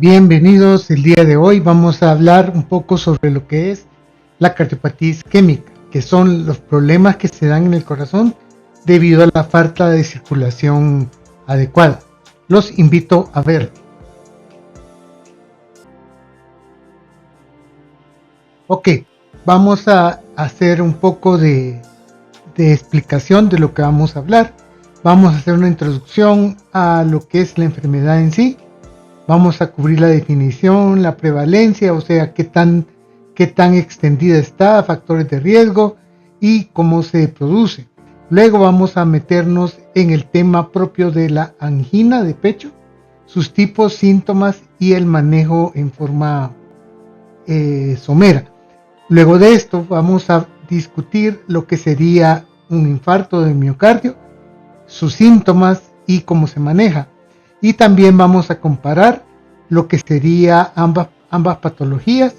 Bienvenidos. El día de hoy vamos a hablar un poco sobre lo que es la cardiopatía isquémica, que son los problemas que se dan en el corazón debido a la falta de circulación adecuada. Los invito a ver. Ok, vamos a hacer un poco de explicación de lo que vamos a hablar. Vamos a hacer una introducción a lo que es la enfermedad en sí. Vamos a cubrir la definición, la prevalencia, o sea, qué tan extendida está, factores de riesgo y cómo se produce. Luego vamos a meternos en el tema propio de la angina de pecho, sus tipos, síntomas y el manejo en forma somera. Luego de esto vamos a discutir lo que sería un infarto de miocardio, sus síntomas y cómo se maneja. Y también vamos a comparar lo que sería ambas patologías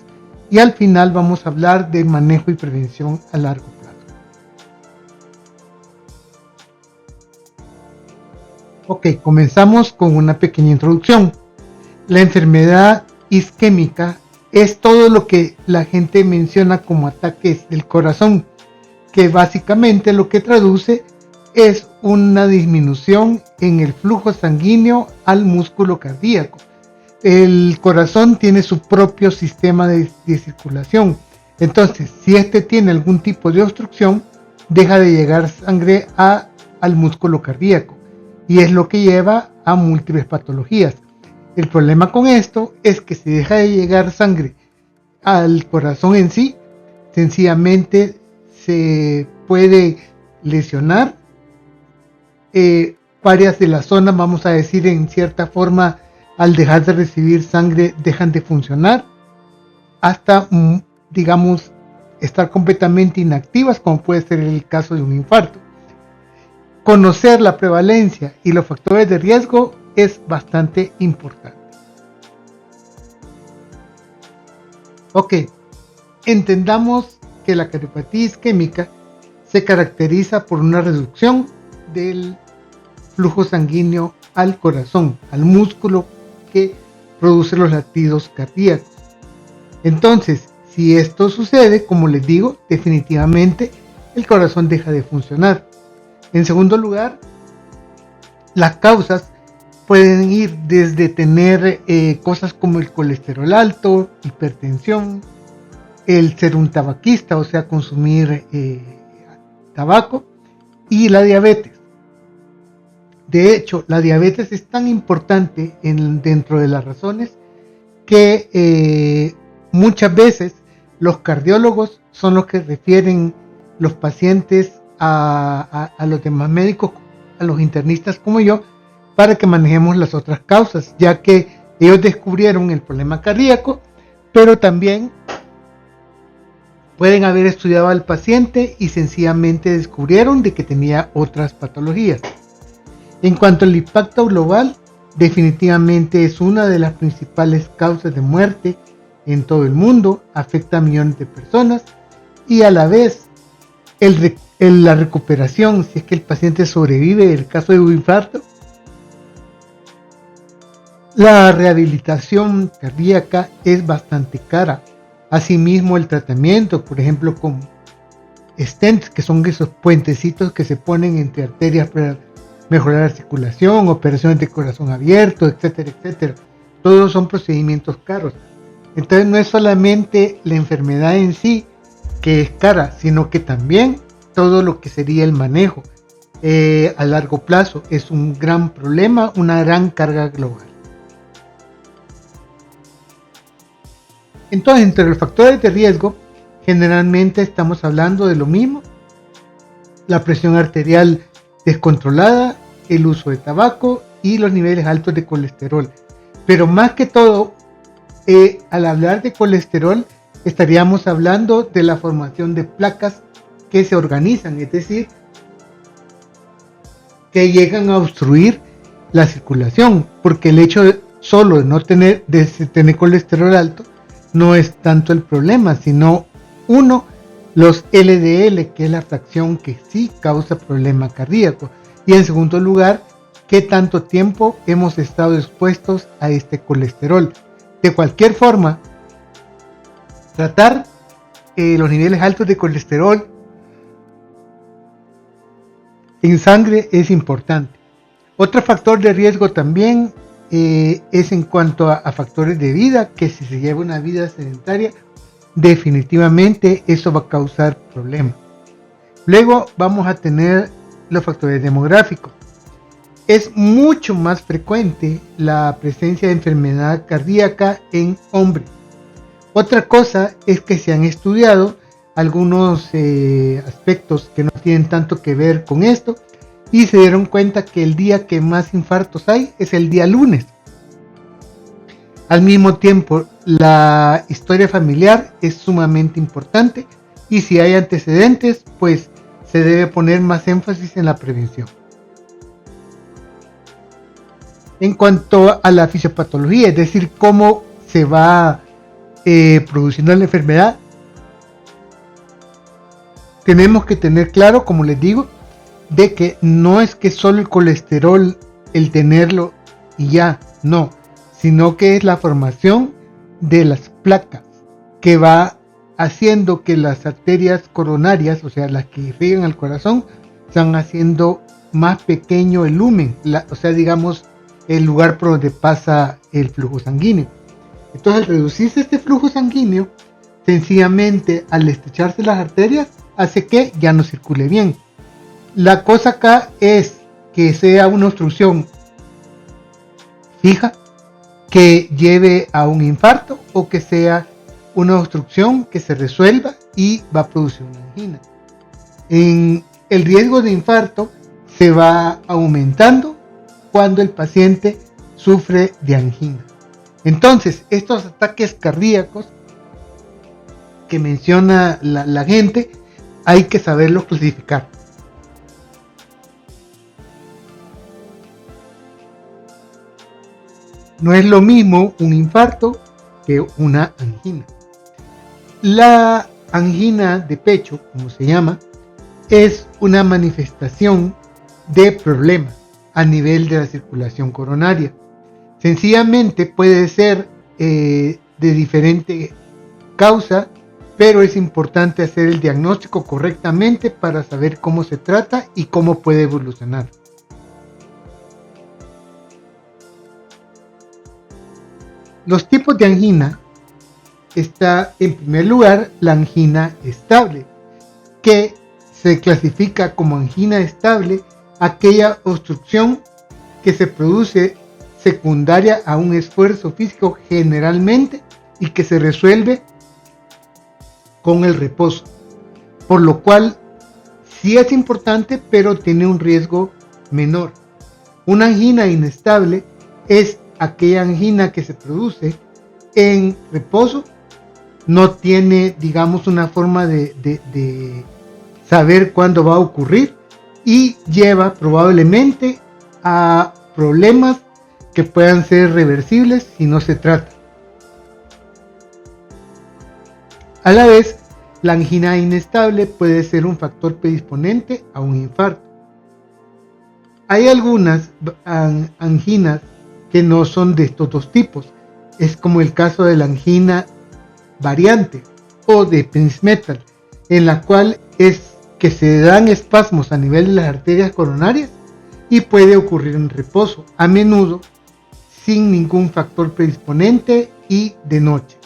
y al final vamos a hablar de manejo y prevención a largo plazo. Ok, comenzamos con una pequeña introducción. La enfermedad isquémica es todo lo que la gente menciona como ataques del corazón, que básicamente lo que traduce es una disminución en el flujo sanguíneo al músculo cardíaco. El corazón tiene su propio sistema de circulación. Entonces, si este tiene algún tipo de obstrucción, deja de llegar sangre al músculo cardíaco y es lo que lleva a múltiples patologías. El problema con esto es que si deja de llegar sangre al corazón en sí, sencillamente se puede lesionar varias de las zonas, vamos a decir, en cierta forma, al dejar de recibir sangre dejan de funcionar hasta, digamos, estar completamente inactivas, como puede ser el caso de un infarto. Conocer la prevalencia y los factores de riesgo es bastante importante. Ok, entendamos que la cardiopatía isquémica se caracteriza por una reducción del flujo sanguíneo al corazón, al músculo que produce los latidos cardíacos. Entonces, si esto sucede, como les digo, definitivamente el corazón deja de funcionar. En segundo lugar, las causas pueden ir desde tener cosas como el colesterol alto, hipertensión, el ser un tabaquista, o sea, consumir tabaco, y la diabetes. De hecho, la diabetes es tan importante dentro de las razones que muchas veces los cardiólogos son los que refieren los pacientes a los demás médicos, a los internistas como yo, para que manejemos las otras causas, ya que ellos descubrieron el problema cardíaco, pero también pueden haber estudiado al paciente y sencillamente descubrieron de que tenía otras patologías. En cuanto al impacto global, definitivamente es una de las principales causas de muerte en todo el mundo, afecta a millones de personas y a la vez la recuperación, si es que el paciente sobrevive en el caso de un infarto, la rehabilitación cardíaca es bastante cara. Asimismo, el tratamiento, por ejemplo, con stents, que son esos puentecitos que se ponen entre arterias para mejorar la circulación, operaciones de corazón abierto, etcétera, etcétera. Todos son procedimientos caros. Entonces no es solamente la enfermedad en sí que es cara, sino que también todo lo que sería el manejo a largo plazo es un gran problema, una gran carga global. Entonces, entre los factores de riesgo, generalmente estamos hablando de lo mismo: la presión arterial descontrolada, el uso de tabaco y los niveles altos de colesterol. Pero más que todo, al hablar de colesterol, estaríamos hablando de la formación de placas que se organizan, es decir, que llegan a obstruir la circulación, porque el hecho solo de no tener colesterol alto no es tanto el problema, sino los LDL, que es la fracción que sí causa problema cardíaco, y en segundo lugar, qué tanto tiempo hemos estado expuestos a este colesterol. De cualquier forma, tratar los niveles altos de colesterol en sangre es importante. Otro factor de riesgo también es en cuanto a factores de vida, que si se lleva una vida sedentaria, definitivamente eso va a causar problemas. Luego vamos a tener los factores demográficos. Es mucho más frecuente la presencia de enfermedad cardíaca en hombres. Otra cosa es que se han estudiado algunos aspectos que no tienen tanto que ver con esto y se dieron cuenta que el día que más infartos hay es el día lunes. Al mismo tiempo, la historia familiar es sumamente importante y si hay antecedentes, pues se debe poner más énfasis en la prevención. En cuanto a la fisiopatología, es decir, cómo se va produciendo la enfermedad, tenemos que tener claro, como les digo, de que no es que solo el colesterol, el tenerlo y ya, no, sino que es la formación de las placas que va haciendo que las arterias coronarias, o sea, las que irrigan al corazón, están haciendo más pequeño el lumen, o sea, digamos, el lugar por donde pasa el flujo sanguíneo. Entonces, al reducirse este flujo sanguíneo, sencillamente al estrecharse las arterias, hace que ya no circule bien. La cosa acá es que sea una obstrucción fija que lleve a un infarto o que sea una obstrucción que se resuelva y va a producir una angina. En el riesgo de infarto se va aumentando cuando el paciente sufre de angina. Entonces, estos ataques cardíacos que menciona la gente, hay que saberlos clasificar. No es lo mismo un infarto que una angina. La angina de pecho, como se llama, es una manifestación de problemas a nivel de la circulación coronaria. Sencillamente puede ser de diferente causa, pero es importante hacer el diagnóstico correctamente para saber cómo se trata y cómo puede evolucionar. Los tipos de angina está en primer lugar la angina estable, que se clasifica como angina estable aquella obstrucción que se produce secundaria a un esfuerzo físico generalmente y que se resuelve con el reposo, por lo cual sí es importante pero tiene un riesgo menor. Una angina inestable es aquella angina que se produce en reposo, no tiene, digamos, una forma de saber cuándo va a ocurrir y lleva probablemente a problemas que puedan ser reversibles si no se trata. A la vez, la angina inestable puede ser un factor predisponente a un infarto. Hay algunas anginas que no son de estos dos tipos. Es como el caso de la angina variante o de Prinzmetal, en la cual es que se dan espasmos a nivel de las arterias coronarias y puede ocurrir en reposo, a menudo sin ningún factor predisponente y de noche.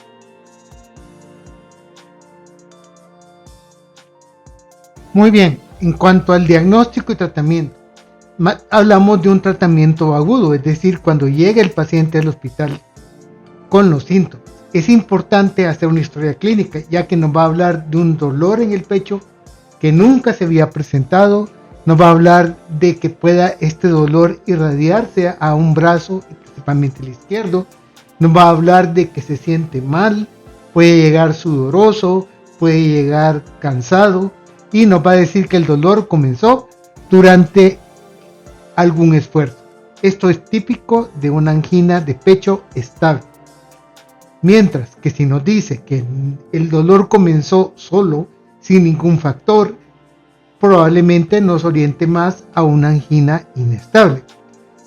Muy bien, en cuanto al diagnóstico y tratamiento, hablamos de un tratamiento agudo, es decir, cuando llega el paciente al hospital con los síntomas. Es importante hacer una historia clínica, ya que nos va a hablar de un dolor en el pecho que nunca se había presentado, nos va a hablar de que pueda este dolor irradiarse a un brazo, principalmente el izquierdo, nos va a hablar de que se siente mal, puede llegar sudoroso, puede llegar cansado y nos va a decir que el dolor comenzó durante algún esfuerzo. Esto es típico de una angina de pecho estable. Mientras que si nos dice que el dolor comenzó solo, sin ningún factor, probablemente nos oriente más a una angina inestable.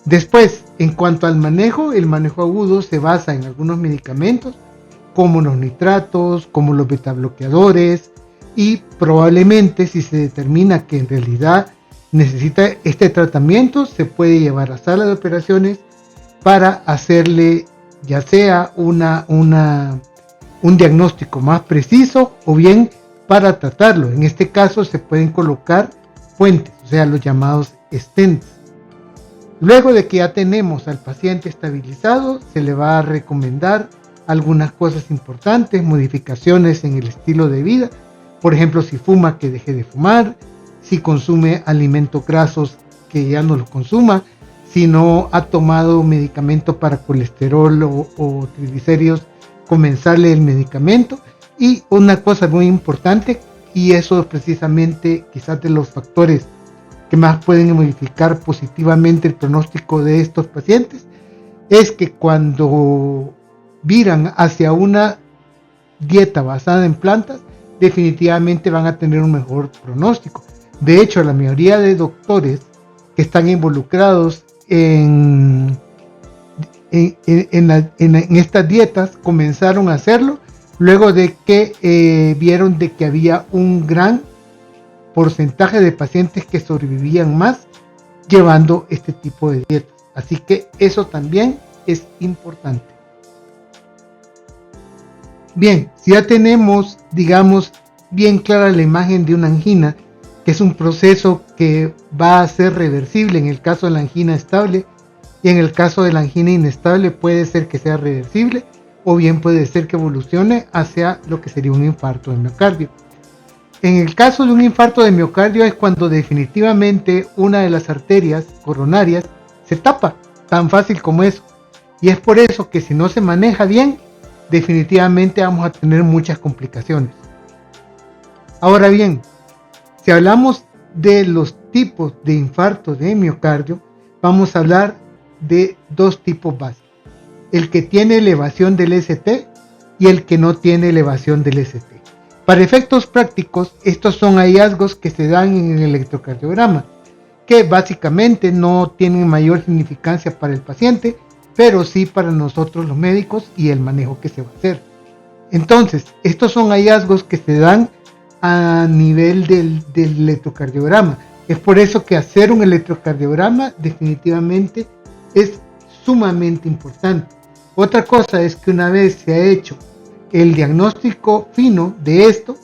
Después, en cuanto al manejo, el manejo agudo se basa en algunos medicamentos como los nitratos, como los betabloqueadores, y probablemente si se determina que en realidad necesita este tratamiento, se puede llevar a sala de operaciones para hacerle ya sea un diagnóstico más preciso o bien para tratarlo. En este caso se pueden colocar puentes, o sea, los llamados stents. Luego de que ya tenemos al paciente estabilizado, se le va a recomendar algunas cosas importantes, modificaciones en el estilo de vida. Por ejemplo, si fuma, que deje de fumar; si consume alimentos grasos, que ya no los consuma; si no ha tomado medicamento para colesterol o triglicéridos, comenzarle el medicamento. Y una cosa muy importante, y eso es precisamente quizás de los factores que más pueden modificar positivamente el pronóstico de estos pacientes, es que cuando viran hacia una dieta basada en plantas, definitivamente van a tener un mejor pronóstico. De hecho, la mayoría de doctores que están involucrados en estas dietas comenzaron a hacerlo luego de que vieron de que había un gran porcentaje de pacientes que sobrevivían más llevando este tipo de dietas. Así que eso también es importante. Bien, si ya tenemos, digamos, bien clara la imagen de una angina, que es un proceso que va a ser reversible en el caso de la angina estable, y en el caso de la angina inestable puede ser que sea reversible, o bien puede ser que evolucione hacia lo que sería un infarto de miocardio. En el caso de un infarto de miocardio es cuando definitivamente una de las arterias coronarias se tapa, tan fácil como eso. Y es por eso que si no se maneja bien, definitivamente vamos a tener muchas complicaciones. Ahora bien, si hablamos de los tipos de infarto de miocardio, vamos a hablar de dos tipos básicos: el que tiene elevación del ST y el que no tiene elevación del ST. Para efectos prácticos, estos son hallazgos que se dan en el electrocardiograma, que básicamente no tienen mayor significancia para el paciente, pero sí para nosotros los médicos y el manejo que se va a hacer. Entonces, estos son hallazgos que se dan a nivel del electrocardiograma. Es por eso que hacer un electrocardiograma definitivamente es sumamente importante. Otra cosa es que una vez se ha hecho el diagnóstico fino de esto,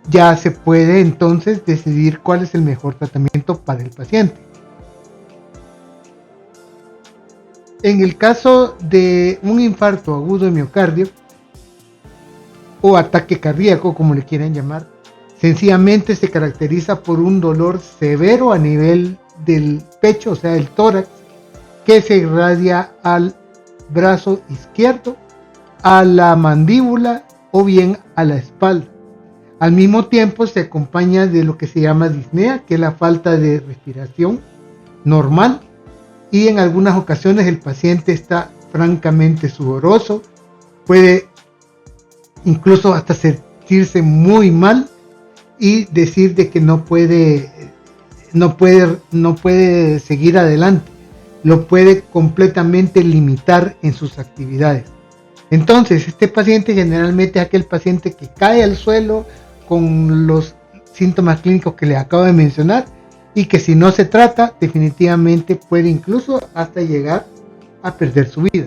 ya se puede entonces decidir cuál es el mejor tratamiento para el paciente. En el caso de un infarto agudo de miocardio o ataque cardíaco, como le quieran llamar, sencillamente se caracteriza por un dolor severo a nivel del pecho, o sea, del tórax, que se irradia al brazo izquierdo, a la mandíbula o bien a la espalda. Al mismo tiempo se acompaña de lo que se llama disnea, que es la falta de respiración normal, y en algunas ocasiones el paciente está francamente sudoroso, puede incluso hasta sentirse muy mal y decir de que no puede seguir adelante, lo puede completamente limitar en sus actividades. Entonces, este paciente generalmente es aquel paciente que cae al suelo con los síntomas clínicos que le acabo de mencionar, y que si no se trata, definitivamente puede incluso hasta llegar a perder su vida.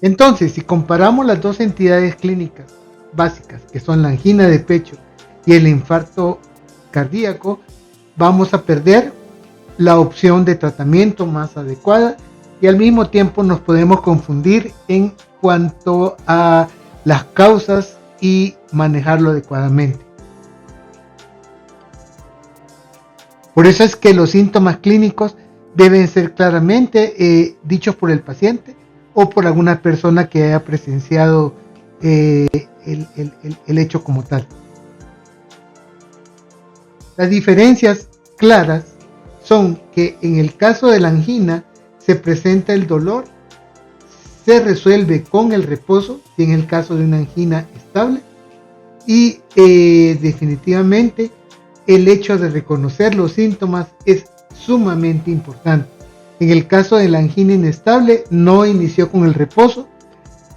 Entonces, si comparamos las dos entidades clínicas básicas, que son la angina de pecho y el infarto cardíaco, vamos a perder la opción de tratamiento más adecuada, y al mismo tiempo nos podemos confundir en cuanto a las causas y manejarlo adecuadamente. Por eso es que los síntomas clínicos deben ser claramente dichos por el paciente o por alguna persona que haya presenciado el hecho como tal. Las diferencias claras son que en el caso de la angina se presenta el dolor, se resuelve con el reposo, y en el caso de una angina estable, y definitivamente el hecho de reconocer los síntomas es sumamente importante. En el caso de la angina inestable, no inició con el reposo,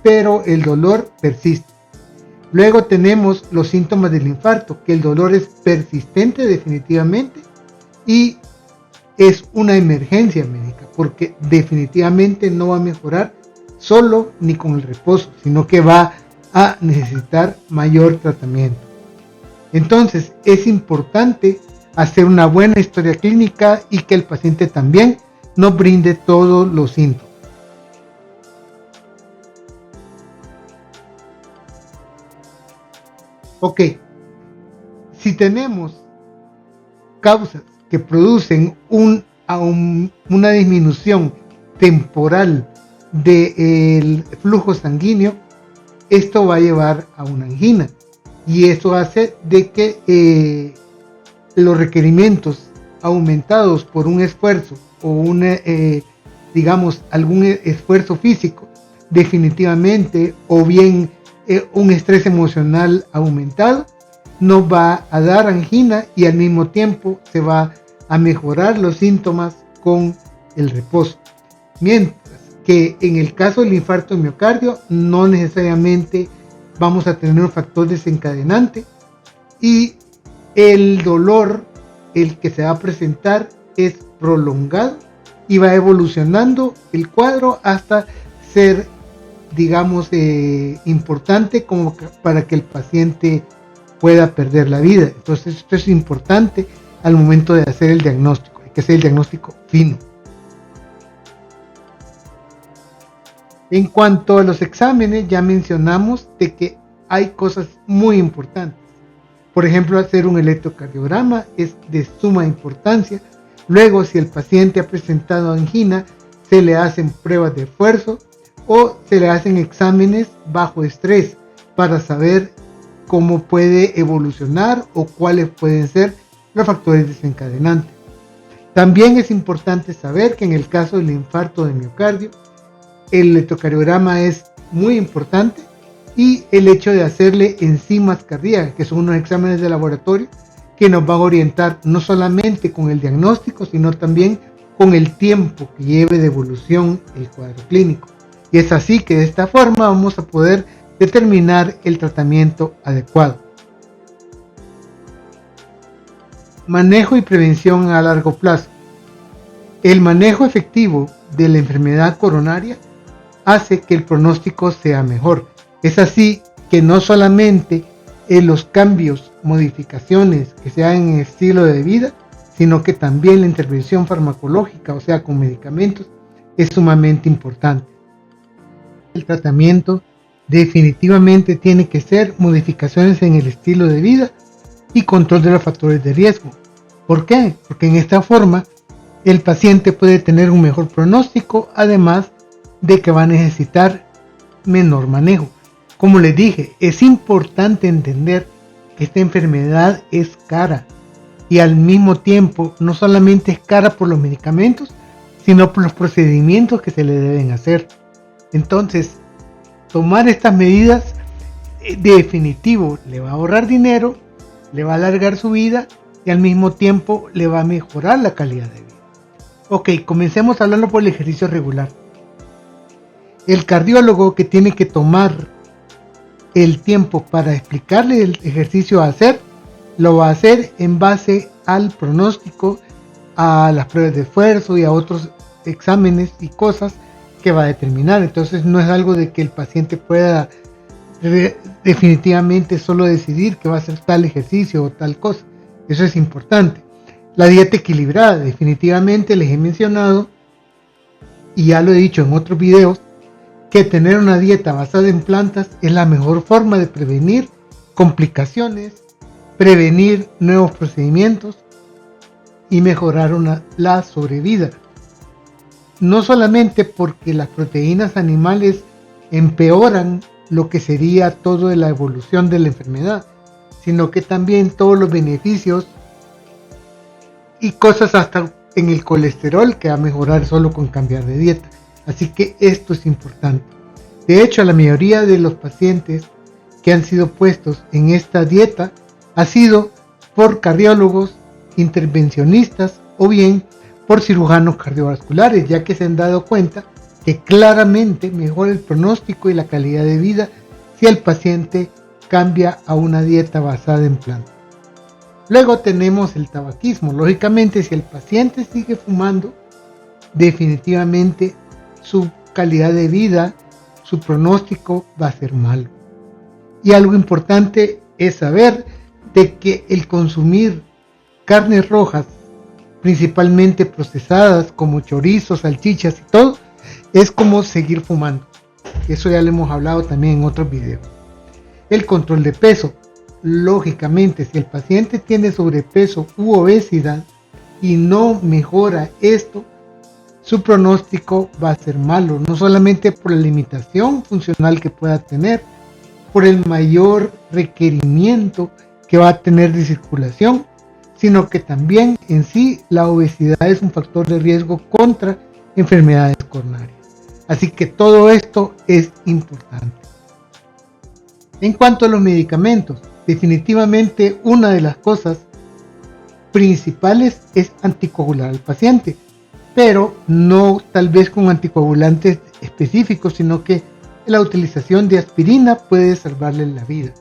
pero el dolor persiste. Luego tenemos los síntomas del infarto, que el dolor es persistente definitivamente y es una emergencia médica, porque definitivamente no va a mejorar solo ni con el reposo, sino que va a necesitar mayor tratamiento. Entonces es importante hacer una buena historia clínica y que el paciente también nos brinde todos los síntomas. Ok, si tenemos causas que producen una disminución temporal del flujo sanguíneo, esto va a llevar a una angina y eso hace de que los requerimientos aumentados por un esfuerzo o digamos algún esfuerzo físico definitivamente o bien un estrés emocional aumentado nos va a dar angina y al mismo tiempo se va a mejorar los síntomas con el reposo. Mientras que en el caso del infarto de miocardio no necesariamente vamos a tener un factor desencadenante y el dolor, el que se va a presentar, es prolongado y va evolucionando el cuadro hasta ser, digamos, importante como para que el paciente pueda perder la vida. Entonces esto es importante al momento de hacer el diagnóstico, hay que hacer el diagnóstico fino. En cuanto a los exámenes, ya mencionamos de que hay cosas muy importantes. Por ejemplo, hacer un electrocardiograma es de suma importancia. Luego, si el paciente ha presentado angina, se le hacen pruebas de esfuerzo o se le hacen exámenes bajo estrés para saber cómo puede evolucionar o cuáles pueden ser los factores desencadenantes. También es importante saber que en el caso del infarto de miocardio, el electrocardiograma es muy importante y el hecho de hacerle enzimas cardíacas, que son unos exámenes de laboratorio que nos van a orientar no solamente con el diagnóstico, sino también con el tiempo que lleve de evolución el cuadro clínico. Y es así que de esta forma vamos a poder determinar el tratamiento adecuado. Manejo y prevención a largo plazo. El manejo efectivo de la enfermedad coronaria hace que el pronóstico sea mejor. Es así que no solamente en los cambios, modificaciones que se hagan en el estilo de vida, sino que también la intervención farmacológica, o sea, con medicamentos, es sumamente importante. El tratamiento definitivamente tiene que ser modificaciones en el estilo de vida y control de los factores de riesgo. ¿Por qué? Porque en esta forma el paciente puede tener un mejor pronóstico, además de que va a necesitar menor manejo. Como les dije, es importante entender que esta enfermedad es cara y al mismo tiempo no solamente es cara por los medicamentos, sino por los procedimientos que se le deben hacer. Entonces, tomar estas medidas definitivo le va a ahorrar dinero, le va a alargar su vida y al mismo tiempo le va a mejorar la calidad de vida. Ok, comencemos hablando por el ejercicio regular. El cardiólogo que tiene que tomar el tiempo para explicarle el ejercicio a hacer, lo va a hacer en base al pronóstico, a las pruebas de esfuerzo y a otros exámenes y cosas que va a determinar. Entonces no es algo de que el paciente pueda definitivamente solo decidir que va a hacer tal ejercicio o tal cosa. Eso es importante. La dieta equilibrada, definitivamente les he mencionado y ya lo he dicho en otros videos, que tener una dieta basada en plantas es la mejor forma de prevenir complicaciones, prevenir nuevos procedimientos y mejorar la sobrevida. No solamente porque las proteínas animales empeoran lo que sería toda la evolución de la enfermedad, sino que también todos los beneficios y cosas hasta en el colesterol que va a mejorar solo con cambiar de dieta. Así que esto es importante. De hecho, la mayoría de los pacientes que han sido puestos en esta dieta ha sido por cardiólogos, intervencionistas o bien por cirujanos cardiovasculares, ya que se han dado cuenta que claramente mejora el pronóstico y la calidad de vida si el paciente cambia a una dieta basada en plantas. Luego tenemos el tabaquismo. Lógicamente, si el paciente sigue fumando, definitivamente su calidad de vida, su pronóstico va a ser malo. Y algo importante es saber de que el consumir carnes rojas, principalmente procesadas como chorizos, salchichas y todo, es como seguir fumando. Eso ya lo hemos hablado también en otros videos. El control de peso. Lógicamente, si el paciente tiene sobrepeso u obesidad y no mejora esto, su pronóstico va a ser malo, no solamente por la limitación funcional que pueda tener, por el mayor requerimiento que va a tener de circulación, sino que también en sí la obesidad es un factor de riesgo contra enfermedades coronarias. Así que todo esto es importante. En cuanto a los medicamentos, definitivamente una de las cosas principales es anticoagular al paciente, pero no tal vez con anticoagulantes específicos, sino que la utilización de aspirina puede salvarle la vida.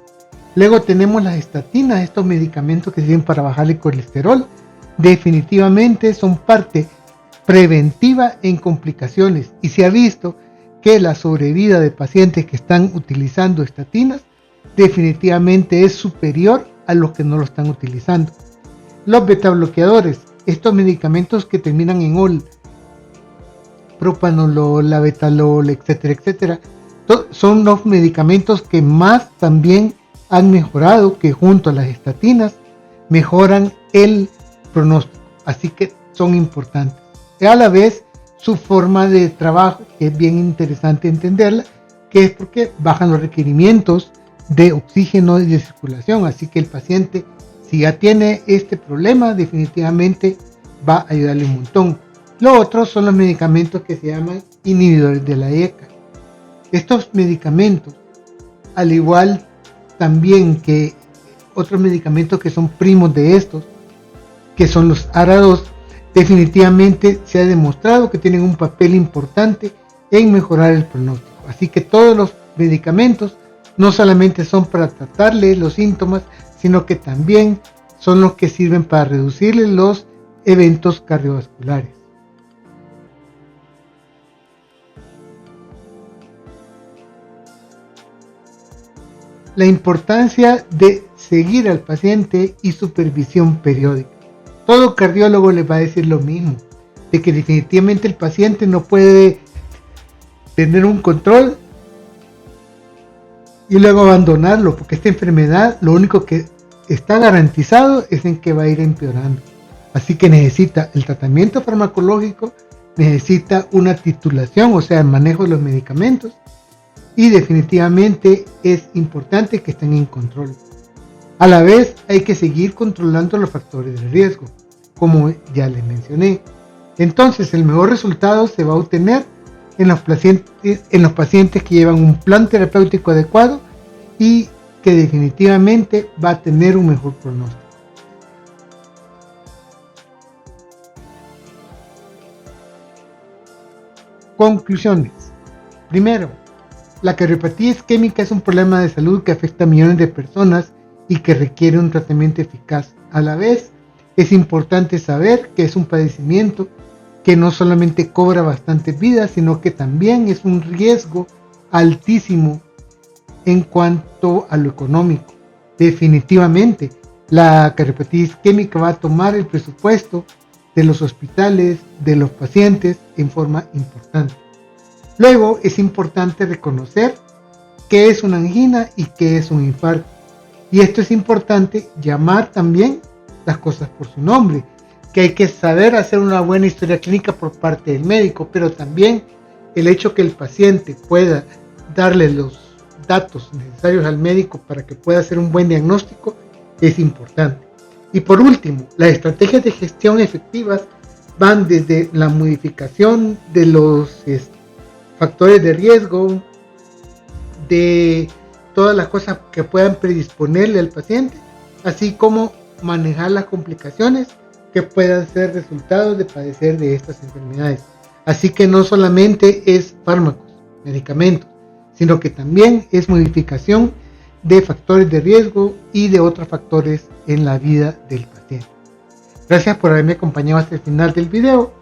Luego tenemos las estatinas, estos medicamentos que sirven para bajar el colesterol. Definitivamente son parte preventiva en complicaciones y se ha visto que la sobrevida de pacientes que están utilizando estatinas definitivamente es superior a los que no lo están utilizando. Los betabloqueadores, estos medicamentos que terminan en ol, propanolol, labetalol, etcétera, etcétera, son los medicamentos que más también han mejorado, que junto a las estatinas mejoran el pronóstico, así que son importantes. Y a la vez su forma de trabajo, que es bien interesante entenderla, que es porque bajan los requerimientos de oxígeno y de circulación, así que el paciente, si ya tiene este problema, definitivamente va a ayudarle un montón. Lo otro son los medicamentos que se llaman inhibidores de la ECA. Estos medicamentos, al igual también que otros medicamentos que son primos de estos, que son los ARA2, definitivamente se ha demostrado que tienen un papel importante en mejorar el pronóstico. Así que todos los medicamentos no solamente son para tratarle los síntomas, sino que también son los que sirven para reducirle los eventos cardiovasculares. La importancia de seguir al paciente y supervisión periódica. Todo cardiólogo le va a decir lo mismo, de que definitivamente el paciente no puede tener un control y luego abandonarlo, porque esta enfermedad lo único que está garantizado es en que va a ir empeorando. Así que necesita el tratamiento farmacológico, necesita una titulación, o sea, el manejo de los medicamentos, y definitivamente es importante que estén en control. A la vez hay que seguir controlando los factores de riesgo, como ya les mencioné. Entonces el mejor resultado se va a obtener en los pacientes que llevan un plan terapéutico adecuado y que definitivamente va a tener un mejor pronóstico. Conclusiones. Primero, la cardiopatía isquémica es un problema de salud que afecta a millones de personas y que requiere un tratamiento eficaz. A la vez, es importante saber que es un padecimiento que no solamente cobra bastantes vidas, sino que también es un riesgo altísimo en cuanto a lo económico. Definitivamente, la cardiopatía isquémica va a tomar el presupuesto de los hospitales, de los pacientes, en forma importante. Luego, es importante reconocer qué es una angina y qué es un infarto. Y esto es importante, llamar también las cosas por su nombre, que hay que saber hacer una buena historia clínica por parte del médico, pero también el hecho que el paciente pueda darle los datos necesarios al médico para que pueda hacer un buen diagnóstico es importante. Y por último, las estrategias de gestión efectivas van desde la modificación de los factores de riesgo, de todas las cosas que puedan predisponerle al paciente, así como manejar las complicaciones que puedan ser resultados de padecer de estas enfermedades. Así que no solamente es fármacos, medicamentos, sino que también es modificación de factores de riesgo y de otros factores en la vida del paciente. Gracias por haberme acompañado hasta el final del video.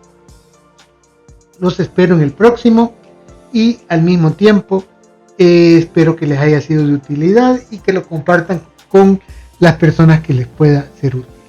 Los espero en el próximo y al mismo tiempo espero que les haya sido de utilidad y que lo compartan con las personas que les pueda ser útil.